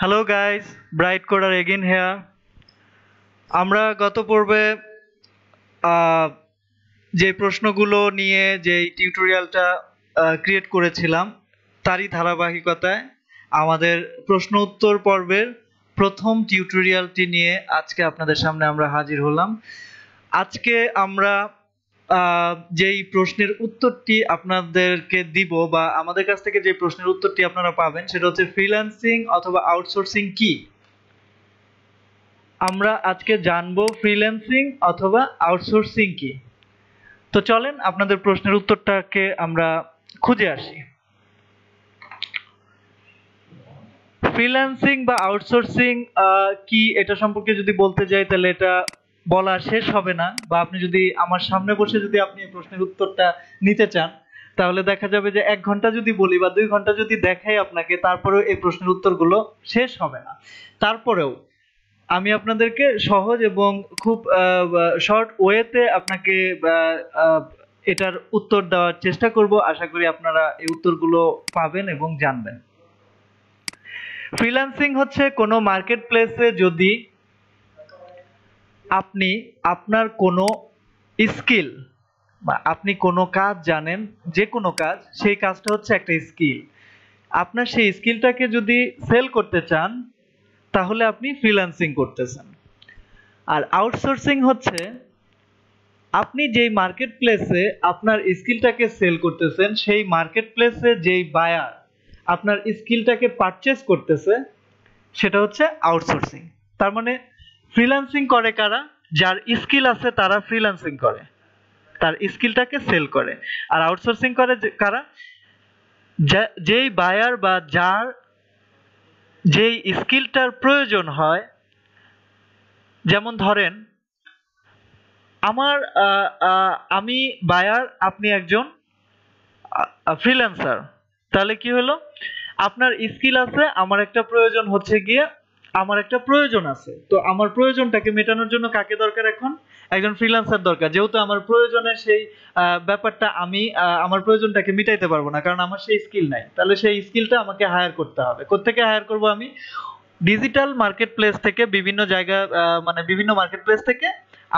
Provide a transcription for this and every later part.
Hello guys, Bright Coder again here. আমরা গত পর্বে আহ, যে প্রশ্নগুলো নিয়ে যে টিউটোরিয়ালটা ক্রিয়েট করেছিলাম তারই ধারাবাহিকতায় আমাদের প্রশ্ন উত্তর পর্বের প্রথম টিউটোরিয়ালটি নিয়ে আজকে আপনাদের সামনে আমরা হাজির হলাম। আজকে আমরা যেই প্রশ্নের উত্তরটি আপনাদেরকে দিব বা আমাদের কাছ থেকে যে প্রশ্নের উত্তরটি আপনারা পাবেন সেটা হচ্ছে ফ্রিল্যান্সিং অথবা আউটসোর্সিং কি। আমরা আজকে জানবো ফ্রিল্যান্সিং অথবা আউটসোর্সিং কি। তো চলেন আপনাদের প্রশ্নের উত্তরটাকে আমরা খুঁজে আসি। ফ্রিল্যান্সিং বা আউটসোর্সিং কি এটা সম্পর্কে যদি বলতে যাই তাহলে এটা বলা শেষ হবে না, বা আপনি যদি আমার সামনে বসে যদি আপনি এই প্রশ্নের উত্তরটা নিতে চান তাহলে দেখা যাবে যে 1 ঘন্টা যদি বলি বা 2 ঘন্টা যদি দেখাই আপনাকে, তারপরেও এই প্রশ্নের উত্তরগুলো শেষ হবে না। তারপরেও আমি আপনাদেরকে সহজ এবং খুব শর্ট ওয়েতে আপনাকে এটার উত্তর দেওয়ার চেষ্টা করব। আশা করি আপনারা এই উত্তরগুলো পাবেন এবং জানবেন। ফ্রিল্যান্সিং হচ্ছে কোনো মার্কেট প্লেসে যদি আপনি আপনার কোনো স্কিল বা আপনি কোনো কাজ জানেন, যে কোনো কাজ, সেই কাজটা হচ্ছে একটা স্কিল। আপনার সেই স্কিলটাকে যদি সেল করতে চান তাহলে আপনি ফ্রিল্যান্সিং করতেছেন। আর আউটসোর্সিং হচ্ছে আপনি যেই মার্কেট প্লেসে আপনার স্কিলটাকে সেল করতেছেন, সেই মার্কেট প্লেসে যেই বায়ার আপনার স্কিলটাকে পারচেজ করতেছে সেটা হচ্ছে আউটসোর্সিং। তার মানে ফ্রিল্যান্সিং করে কারা? যার স্কিল আছে তারা ফ্রিল্যান্সিং করে, তার স্কিলটাকে সেল করে। আর আউটসোর্সিং করে কারা? যেই বায়ার বা যার যেই স্কিলটার প্রয়োজন হয়। যেমন ধরেন আমার আমি বায়ার, আপনি একজন ফ্রিল্যান্সার। তাহলে কি হলো? আপনার স্কিল আছে, আমার একটা প্রয়োজন হচ্ছে গিয়ে, আমার একটা প্রয়োজন আছে, তো আমার প্রয়োজনটাকে মেটানোর জন্য কাকে দরকার? এখন একজন ফ্রিল্যান্সার দরকার। যেহেতু আমার প্রয়োজনের সেই ব্যাপারটা আমি আমার প্রয়োজনটাকে মিটাইতে পারবো না কারণ আমার সেই স্কিল নাই, তাহলে সেই স্কিলটা আমাকে হায়ার করতে হবে। কোত্থেকে হায়ার করব? আমি ডিজিটাল মার্কেট প্লেস থেকে, বিভিন্ন জায়গা মানে বিভিন্ন মার্কেট প্লেস থেকে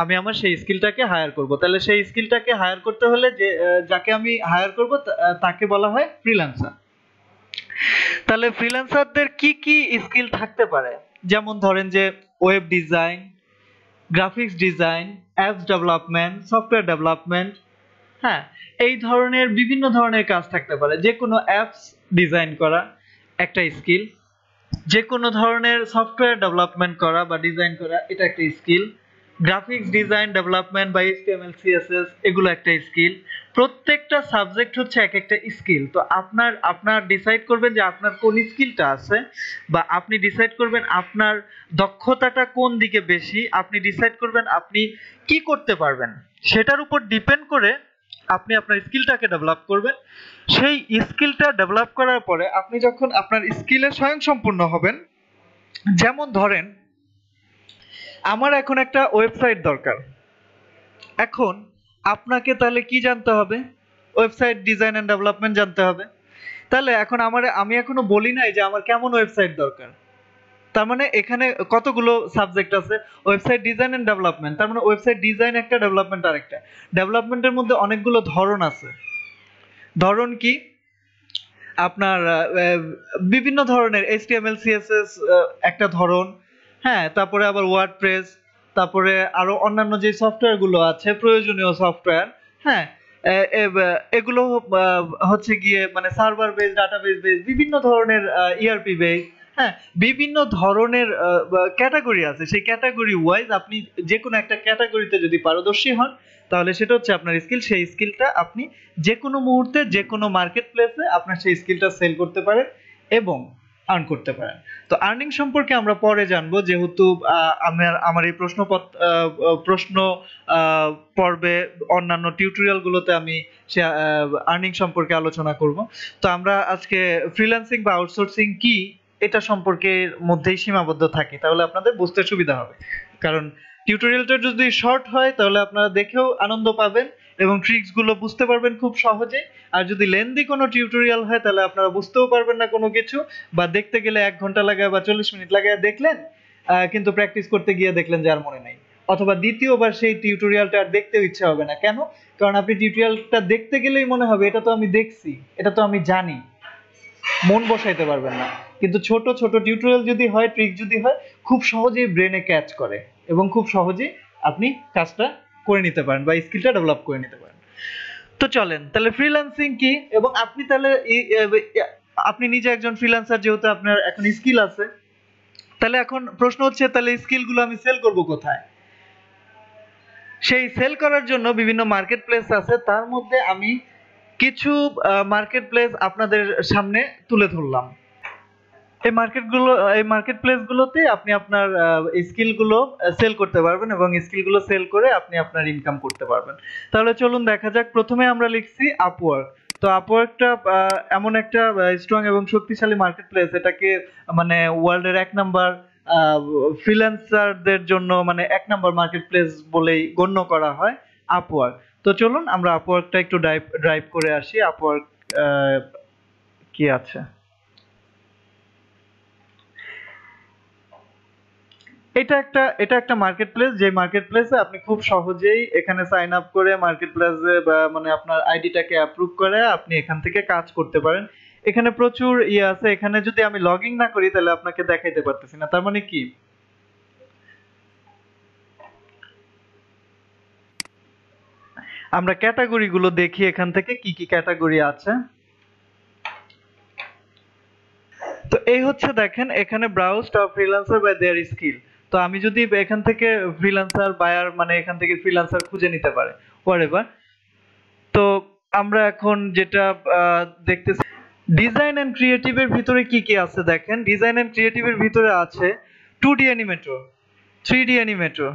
আমি আমার সেই স্কিলটাকে হায়ার করব। তাহলে সেই স্কিলটাকে হায়ার করতে হলে যে যাকে আমি হায়ার করব তাকে বলা হয় ফ্রিল্যান্সার। তাহলে ফ্রিল্যান্সারদের কি কি স্কিল থাকতে পারে? যেমন ধরেন যে web design, graphics design, apps development, software development, হ্যাঁ, এই ধরনের বিভিন্ন ধরনের কাজ থাকতে পারে। যে কোনো অ্যাপস ডিজাইন করা একটা স্কিল, যে কোনো ধরনের সফটওয়্যার ডেভেলপমেন্ট করা বা ডিজাইন করা এটা একটা স্কিল। গ্রাফিক্স ডিজাইন, ডেভেলপমেন্ট বা এইচটিএমএল সিএসএস এগুলো একটা স্কিল। প্রত্যেকটা সাবজেক্ট হচ্ছে এক একটা স্কিল। তো আপনার ডিসাইড করবেন যে আপনার কোন স্কিলটা আছে, বা আপনি ডিসাইড করবেন আপনার দক্ষতাটা কোন দিকে বেশি, আপনি ডিসাইড করবেন আপনি কি করতে পারবেন। সেটার উপর ডিপেন্ড করে আপনি আপনার স্কিলটাকে ডেভেলপ করবেন। সেই স্কিলটা ডেভেলপ করার পরে আপনি যখন আপনার স্কিলে স্বয়ংসম্পূর্ণ হবেন, যেমন ধরেন আমার এখন একটা ওয়েবসাইট দরকার। এখন আপনাকে তাহলে কি জানতে হবে? ওয়েবসাইট ডিজাইন এন্ড ডেভেলপমেন্ট জানতে হবে। তাহলে এখন আমি এখনো বলি নাই যে আমার কেমন ওয়েবসাইট দরকার। তার মানে এখানে কতগুলো সাবজেক্ট আছে? ওয়েবসাইট ডিজাইন এন্ড ডেভেলপমেন্ট, তার মানে ওয়েবসাইট ডিজাইন একটা, ডেভেলপমেন্ট আরেকটা। ডেভেলপমেন্টের মধ্যে অনেকগুলো ধরন আছে। ধরন কি? আপনার বিভিন্ন ধরনের এইচটিএমএল সিএসএস একটা ধরন, হ্যাঁ, তারপরে আবার ওয়ার্ডপ্রেস, তারপরে আরো অন্যান্য যে সফটওয়্যার গুলো আছে প্রয়োজনীয় সফটওয়্যার, হ্যাঁ, এগুলো হচ্ছে গিয়ে মানে সার্ভার বেস, ডাটাবেস বেস, বিভিন্ন ধরনের ইআরপি বেস, হ্যাঁ, বিভিন্ন ধরনের ক্যাটাগরি আছে। সেই ক্যাটাগরি ওয়াইজ আপনি যে কোনো একটা ক্যাটাগরিতে যদি পারদর্শী হন তাহলে সেটা হচ্ছে আপনার স্কিল। সেই স্কিলটা আপনি যে কোনো মুহূর্তে যে কোনো মার্কেট প্লেসে আপনার সেই স্কিলটা সেল করতে পারেন এবং আর্ন করতে পারেন। তো আর্নিং সম্পর্কে আমরা পরে জানবো, যেহেতু আমার এই প্রশ্ন পর্বে অন্যান্য টিউটোরিয়ালগুলোতে আমি সে আর্নিং সম্পর্কে আলোচনা করব। তো আমরা আজকে ফ্রিল্যান্সিং বা আউটসোর্সিং কি এটা সম্পর্কে মধ্যেই সীমাবদ্ধ থাকি, তাহলে আপনাদের বুঝতে সুবিধা হবে। কারণ টিউটোরিয়ালটা যদি শর্ট হয় তাহলে আপনারা দেখেও আনন্দ পাবেন এবং ট্রিক্স গুলো বুঝতে পারবেন খুব সহজে। আর যদি লেন্দি কোনো টিউটোরিয়াল হয় তাহলে আপনারা বুঝতেও পারবেন না কোনো কিছু, বা দেখতে গেলে 1 ঘন্টা লাগায় বা 40 মিনিট লাগায় দেখলেন, কিন্তু প্র্যাকটিস করতে গিয়ে দেখলেন যে আর মনে নাই, অথবা দ্বিতীয়বার সেই টিউটোরিয়ালটা আর দেখতেও ইচ্ছা হবে না। কেন? কারণ আপনি টিউটোরিয়ালটা দেখতে গেলেই মনে হবে এটা তো আমি দেখছি, এটা তো আমি জানি, মন বসাইতে পারবেন না। কিন্তু ছোট ছোট টিউটোরিয়াল যদি হয়, ট্রিক যদি হয়, খুব সহজেই ব্রেনে ক্যাচ করে এবং খুব সহজেই আপনি কাজটা করে নিতে পারেন বা স্কিলটা ডেভেলপ করে নিতে পারেন। তো চলেন তাহলে ফ্রিল্যান্সিং কি, এবং আপনি তাহলে আপনি নিজে একজন ফ্রিল্যান্সার, যেহেতু আপনার এখন স্কিল আছে, তাহলে এখন প্রশ্ন হচ্ছে তাহলে স্কিলগুলো আমি সেল করব কোথায়? সেই সেল করার জন্য বিভিন্ন মার্কেট প্লেস আছে, তার মধ্যে আমি কিছু মার্কেট প্লেস আপনাদের সামনে তুলে ধরলাম। এই মার্কেট প্লেস গুলোতে আপনি আপনার স্কিল গুলো সেল করতে পারবেন এবং স্কিল গুলো সেল করে আপনি আপনার ইনকাম করতে পারবেন। তাহলে চলুন দেখা যাক। প্রথমে আমরা লিখছি আপওয়ার্ক। তো আপওয়ার্কটা এমন একটা স্ট্রং এবং শক্তিশালী মার্কেট প্লেস, এটাকে মানে ওয়ার্ল্ডের 1 নাম্বার ফ্রিল্যান্সারদের জন্য মানে 1 নাম্বার মার্কেট প্লেস বলেই গণ্য করা হয় আপওয়ার্ক। তো চলুন আমরা আপওয়ার্কটা একটু ড্রাইভ করে আসি। আপওয়ার্ক কি আছে। এটা একটা মার্কেট প্লেস, যে মার্কেট প্লেসে আপনি খুব সহজেই এখানে সাইন আপ করে মার্কেট প্লেসে বা মানে আপনার আইডিটাকে অ্যাপ্রুভ করে আপনি এখান থেকে কাজ করতে পারেন। এখানে প্রচুর ইয়ে আছে। এখানে যদি আমি লগ ইন না করি তাহলে আপনাকে দেখাইতে পারতেছি না। তার মানে কি, আমরা ক্যাটাগরি গুলো দেখি এখান থেকে কি কি ক্যাটাগরি আছে। তো এই হচ্ছে দেখেন এখানে browse top freelancer by their skill. তো আমি যদি এখান থেকে ফ্রিল্যান্সার বায়ার মানে এখান থেকে ফ্রিল্যান্সার খুঁজে নিতে পারে হোয়াটএভার। তো আমরা এখন যেটা দেখতেছি ডিজাইন এন্ড ক্রিয়েটিভের ভিতরে কি কি আছে দেখেন। ডিজাইন এন্ড ক্রিয়েটিভের ভিতরে আছে 2D animator, 3D animator,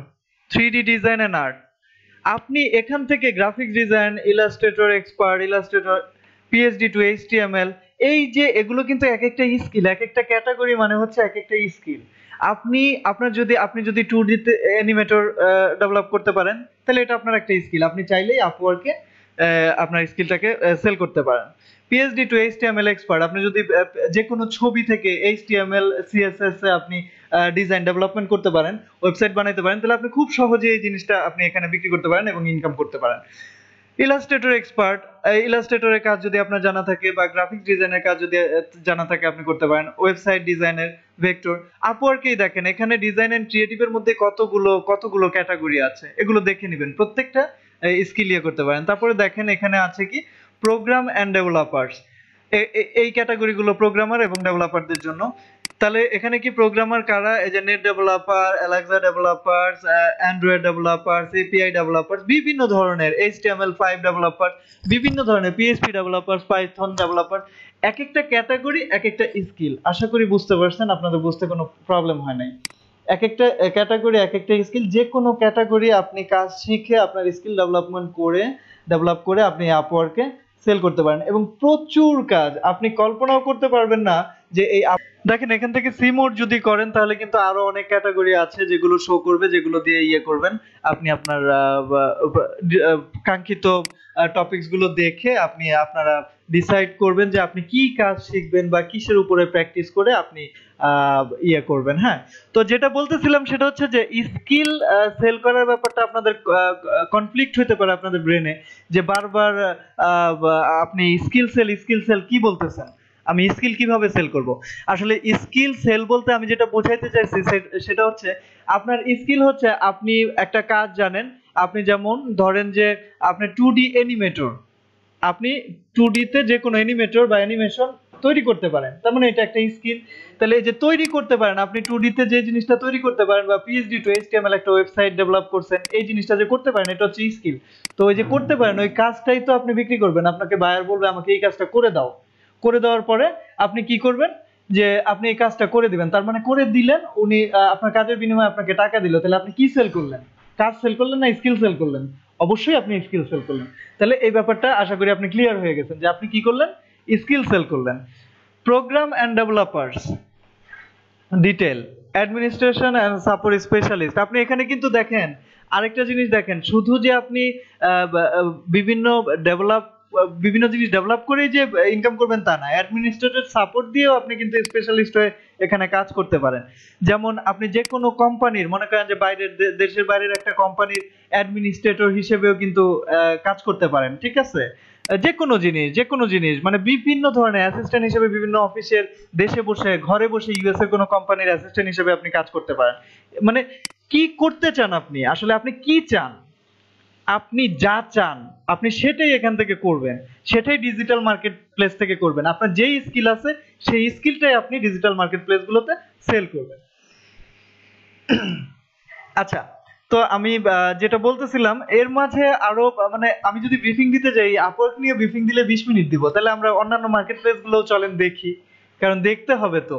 3D design and art. আপনি এখান থেকে graphics design, illustrator expert, illustrator PhD to HTML, এই যে এগুলো কিন্তু এক একটা স্কিল, এক একটা ক্যাটাগরি মানে হচ্ছে এক একটা স্কিল। আপনি যদি 2D তে অ্যানিমেটর ডেভেলপ করতে পারেন তাহলে এটা আপনার একটা স্কিল। আপনি চাইলেই আপওয়ার্কে আপনার স্কিলটাকে সেল করতে পারেন। পিএইচডি টু এইচটিএমএল এক্সপার্ট, আপনি যদি যে কোনো ছবি থেকে এইচটিএমএল সিএসএস এ আপনি ডিজাইন ডেভেলপমেন্ট করতে পারেন, ওয়েবসাইট বানাইতে পারেন, তাহলে আপনি খুব সহজে এই জিনিসটা আপনি এখানে বিক্রি করতে পারেন এবং ইনকাম করতে পারেন। ইলাস্ট্রেটর এক্সপার্ট, ইলাস্ট্রেটরের কাজ যদি আপনার জানা থাকে বা গ্রাফিক্স ডিজাইনের কাজ যদি জানা থাকে আপনি করতে পারেন। ওয়েবসাইট ডিজাইনের ভেক্টর। আপওয়ার্কেই দেখেন এখানে ডিজাইন এন্ড ক্রিয়েটিভের মধ্যে কতগুলো ক্যাটাগরি আছে, এগুলো দেখে নেবেন, প্রত্যেকটা স্কিল ইয়ে করতে পারেন। তারপরে দেখেন এখানে আছে কি প্রোগ্রাম এন্ড ডেভেলপার্স, এই ক্যাটাগরিগুলো প্রোগ্রামার এবং ডেভেলপারদের জন্য। তাহলে এখানে কি প্রোগ্রামার কারা? এই যে net developer, Alexa developers, Android developers, API developers, বিভিন্ন ধরনের HTML5 ডেভেলপার, বিভিন্ন ধরনের পিএইচপি ডেভেলপারস, পাইথন ডেভেলপার, এক একটা ক্যাটাগরি এক একটা স্কিল। আশা করি বুঝতে পারছেন, আপনাদের বুঝতে কোনো প্রবলেম হয় নাই। এক একটা ক্যাটাগরি এক একটা স্কিল, যে কোনো ক্যাটাগরি আপনি কাজ শিখে আপনার স্কিল ডেভেলপ করে আপনি আপওয়ার্কে সেল করতে পারেন এবং প্রচুর কাজ। আপনি কল্পনাও করতে পারবেন না যে এই দেখেন এখান থেকে সিমোড যদি করেন তাহলে কিন্তু আরো অনেক ক্যাটাগরি আছে যেগুলো শো করবে, যেগুলো দিয়ে ইয়ে করবেন আপনি আপনার কাঙ্ক্ষিত টপিকস গুলো দেখে আপনারা ডিসাইড করবেন যে আপনি কি কাজ শিখবেন বা কিসের উপরে প্র্যাকটিস করে আপনি ইয়ে করবেন। হ্যাঁ, তো যেটা বলতেছিলাম সেটা হচ্ছে যে স্কিল সেল করার ব্যাপারটা আপনাদের কনফ্লিক্ট হতে পারে আপনাদের ব্রেনে, যে বারবার আপনি স্কিল সেল কি বলতেছেন, আমি স্কিল কিভাবে সেল করব। আসলে স্কিল সেল বলতে আমি যেটা বোঝাইতে চাইছি সেটা হচ্ছে আপনার স্কিল হচ্ছে আপনি একটা কাজ জানেন। আপনি যেমন ধরেন যে আপনি 2D অ্যানিমেটর, আপনি 2D তে যে কোনো অ্যানিমেটর বা অ্যানিমেশন তৈরি করতে পারেন, তার মানে এটা একটা স্কিল। তাহলে এই যে তৈরি করতে পারেন, আপনি 2D তে যে জিনিসটা তৈরি করতে পারেন বা পিএইচডি টু এইচটিএমএল একটা ওয়েবসাইট ডেভেলপ করছেন, এই জিনিসটা যে করতে পারেন এটা হচ্ছে স্কিল। তো ওই যে করতে পারেন ওই কাজটাই তো আপনি বিক্রি করবেন। আপনাকে বায়ার বলবে আমাকে এই কাজটা করে দাও, করে দেওয়ার পরে আপনি কি করবেন যে আপনি এই কাজটা করে দিবেন, তার মানে করে দিলেন, উনি আপনার কাজের বিনিময়ে আপনাকে টাকা দিল। তাহলে আপনি কি সেল করলেন? কাজ সেল করলেন না স্কিল সেল করলেন? অবশ্যই আপনি স্কিল সেল করলেন। তাহলে এই ব্যাপারটা আশা করি আপনি ক্লিয়ার হয়ে গেছেন যে আপনি কি করলেন, স্কিল সেল করলেন। Program and developers, detail, administration and support specialist. আপনি এখানে কিন্তু দেখেন আরেকটা জিনিস দেখেন, শুধু যে আপনি বিভিন্ন ডেভেলপ বিভিন্ন জিনিস ডেভেলপ করেই যে ইনকাম করবেন তা না, অ্যাডমিনিস্ট্রেটর সাপোর্ট দিয়েও আপনি কিন্তু স্পেশালিস্ট হয়ে এখানে কাজ করতে পারেন। যেমন আপনি যে কোনো কোম্পানির, মনে করেন যে বাইরের দেশের বাইরের একটা কোম্পানির অ্যাডমিনিস্ট্রেটর হিসেবেও কিন্তু কাজ করতে পারেন, ঠিক আছে? যে কোনো জিনিস মানে বিভিন্ন ধরনের অ্যাসিস্ট্যান্ট হিসেবে বিভিন্ন অফিসের, দেশে বসে ঘরে বসে ইউএস এর কোনো কোম্পানির অ্যাসিস্ট্যান্ট হিসেবে আপনি কাজ করতে পারেন। মানে কি করতে চান আপনি, আসলে আপনি কি চান, আপনি যা চান আপনি সেটাই এখান থেকে করবেন, সেটাই ডিজিটাল মার্কেট প্লেস থেকে করবেন। আপনার যেই স্কিল আছে সেই স্কিলটাই আপনি ডিজিটাল মার্কেট প্লেস গুলোতে সেল করবেন। আচ্ছা, তো আমি যেটা বলতেছিলাম এর মাঝে আরো মানে আমি যদি ব্রিফিং দিতে যাই, আপওয়ার্ক নিয়ে ব্রিফিং দিলে 20 মিনিট দিব, তাহলে আমরা অন্যান্য মার্কেট প্লেস গুলো চলেন দেখি, কারণ দেখতে হবে তো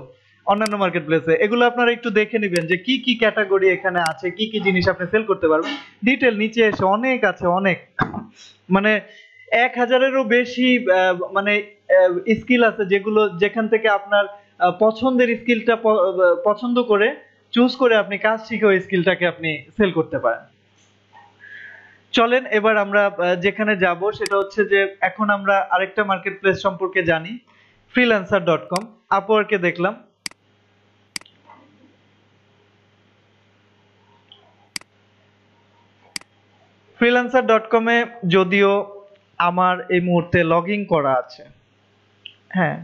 অন্যান্য মার্কেট প্লেসে এগুলো আপনারা একটু দেখে নেবেন যে কি কি ক্যাটাগরি এখানে আছে, কি কি জিনিস আপনি সেল করতে পারবেন। ডিটেল নিচে এসে অনেক আছে, অনেক মানে 1000-এরও বেশি মানে স্কিল আছে, যেগুলো যেখান থেকে আপনার পছন্দের স্কিলটা পছন্দ করে চুজ করে আপনি কাজ শিখে ওই স্কিলটাকে আপনি সেল করতে পারেন। চলেন এবার আমরা যেখানে যাব সেটা হচ্ছে যে এখন আমরা আরেকটা মার্কেট প্লেস সম্পর্কে জানি, freelancer.com। আপওয়ার্কে দেখলাম, freelancer.com এ যদিও আমার এই মুহূর্তে লগ ইন করা আছে, হ্যাঁ,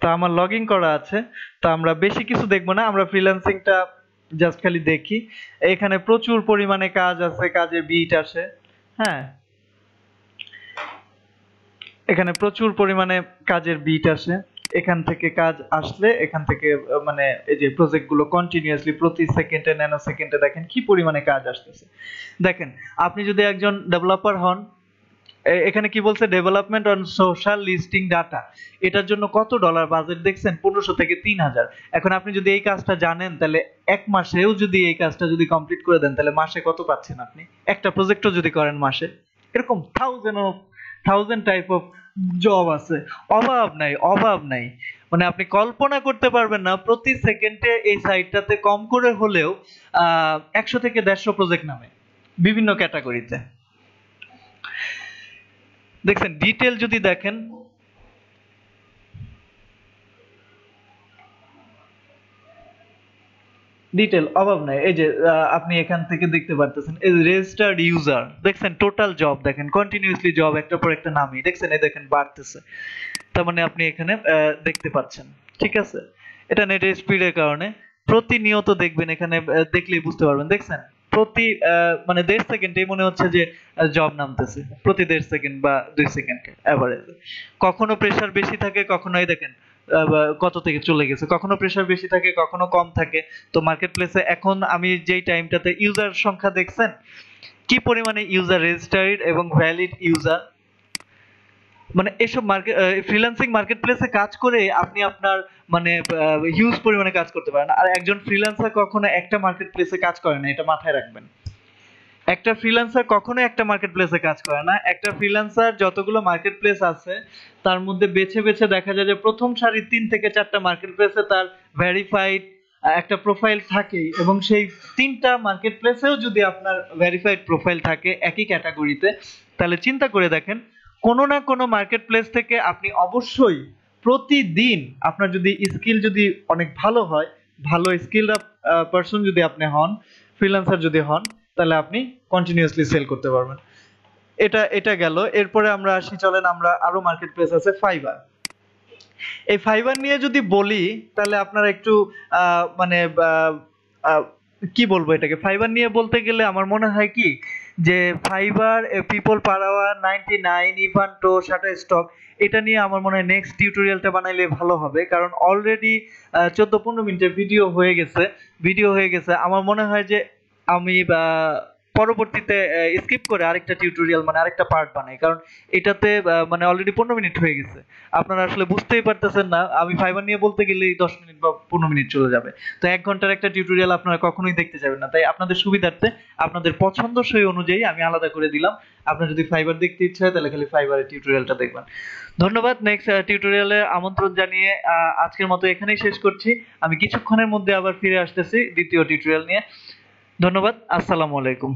তা আমার লগ ইন করা আছে, তো আমরা বেশি কিছু দেখবো না, আমরা ফ্রিল্যান্সিংটা জাস্ট খালি দেখি। এখানে প্রচুর পরিমাণে কাজ আছে, কাজের বিট আসে, হ্যাঁ, এখানে প্রচুর পরিমাণে কাজের বিট আসে। এখান থেকে কাজ আসলে এখান থেকে মানে এই যে প্রজেক্ট গুলো কন্টিনিউয়াসলি প্রতি সেকেন্ডে ন্যানো সেকেন্ডে দেখেন কি পরিমাণে কাজ আসতেছে। দেখেন আপনি যদি একজন ডেভেলপার হন, এখানে কি বলছে, development on social listing data, এটার জন্য কত ডলার বাজেট দেখছেন, 1500 থেকে 3000। এখন আপনি যদি এই কাজটা জানেন তাহলে এক মাসেও যদি এই কাজটা যদি কমপ্লিট করে দেন তাহলে মাসে কত পাচ্ছেন আপনি, একটা প্রজেক্টও যদি করেন মাসে। এরকম থাউজেন্ড টাইপ অফ জব আছে, অভাব নাই, অভাব নাই। মানে আপনি কল্পনা করতে পারবেন না, প্রতি সেকেন্ডে এই সাইটটাতে কম করে হলেও 100 থেকে 150 প্রজেক্ট নামে বিভিন্ন ক্যাটাগরিতে। দেখছেন ডিটেল যদি দেখেন, ডিটেল অভাব নাই। এই যে আপনি এখান থেকে দেখতে পারতেছেন এই রেজিস্টার্ড ইউজার, দেখছেন টোটাল জব, দেখেন কন্টিনিউয়াসলি জব একটা পর একটা নামই, দেখছেন এই দেখেন বাড়তেছে। তার মানে আপনি এখানে দেখতে পাচ্ছেন, ঠিক আছে? এটা নেটের স্পিডের কারণে প্রতিনিয়ত দেখবেন, এখানে দেখলেই বুঝতে পারবেন। দেখছেন প্রতি মানে 1.5 সেকেন্ডেই মনে হচ্ছে যে জব নামতেছে, প্রতি 1.5 সেকেন্ড বা 2 সেকেন্ড এভারেজ। কখনো প্রেসার বেশি থাকে, কখনো এই দেখেন কত থেকে চলে গেছে, কখনো প্রেসার বেশি থাকে, কখনো কম থাকে। তো মার্কেট প্লেসে এখন আমি যেই টাইমটাতে ইউজার সংখ্যা দেখছেন কি পরিমাণে ইউজার রেজিস্টার্ড এবং ভ্যালিড ইউজার, মানে এসব মার্কেট ফ্রিল্যান্সিং মার্কেট প্লেসে কাজ করে আপনি আপনার মানে হিউজ পরিমাণে কাজ করতে পারেন। আর একজন ফ্রিল্যান্সার কখনো একটা মার্কেট প্লেসে কাজ করে না, এটা মাথায় রাখবেন। একটা ফ্রিল্যান্সার কখনো একটা মার্কেট প্লেসে কাজ করে না। একটা ফ্রিল্যান্সার যতগুলো মার্কেট প্লেস আছে তার মধ্যে বেছে বেছে দেখা যায় যে প্রথম সারির 3 থেকে 4টা মার্কেট প্লেসে তার ভেরিফাইড একটা প্রোফাইল থাকে, এবং সেই 3টা মার্কেট প্লেসেও যদি আপনার ভেরিফাইড প্রোফাইল থাকে একই ক্যাটাগরিতে, তাহলে চিন্তা করে দেখেন কোনো না কোনো মার্কেট প্লেস থেকে আপনি অবশ্যই প্রতিদিন, আপনার যদি স্কিল যদি অনেক ভালো হয়, ভালো স্কিল পারসন যদি আপনি হন, ফ্রিল্যান্সার যদি হন, তাহলে আপনি কন্টিনিউয়াসলি সেল করতে পারবেন। এটা এটা গেল। এরপরে আমরা আসি, চলেন আমরা আরো মার্কেট প্লেস আছে ফাইবার। এই ফাইবার নিয়ে যদি বলি তাহলে আপনারা একটু মানে আহ, কি বলবো, এটাকে ফাইবার নিয়ে বলতে গেলে আমার মনে হয় কি যে Fiverr, PeoplePerHour, 99, Envato, Shutterstock, এটা নিয়ে আমার মনে হয় নেক্সট টিউটোরিয়ালটা বানাইলে ভালো হবে, কারণ অলরেডি 14-15 মিনিটের ভিডিও হয়ে গেছে। আমার মনে হয় যে আমি পরবর্তীতে স্কিপ করে আরেকটা টিউটোরিয়াল মানে আরেকটা পার্ট বানাই, কারণ এটাতে মানে অলরেডি 15 মিনিট হয়ে গেছে। আপনারা আসলে বুঝতেই পারতেছেন না, আমি ফাইবার নিয়ে বলতে গেলেই 10 মিনিট বা 15 মিনিট চলে যাবে। তো 1 ঘন্টার একটা টিউটোরিয়াল আপনারা কখনোই দেখতে যাবেন না। তাই আপনাদের সুবিধার্থে, আপনাদের পছন্দসই অনুযায়ী আমি আলাদা করে দিলাম। আপনার যদি ফাইবার দেখতে ইচ্ছা হয় তাহলে খালি ফাইবারের টিউটোরিয়ালটা দেখবেন। ধন্যবাদ। নেক্সট টিউটোরিয়ালে আমন্ত্রণ জানিয়ে আজকের মতো এখানেই শেষ করছি। আমি কিছুক্ষণের মধ্যে আবার ফিরে আসতেছি দ্বিতীয় টিউটোরিয়াল নিয়ে। ধন্যবাদ। আসসালামু আলাইকুম।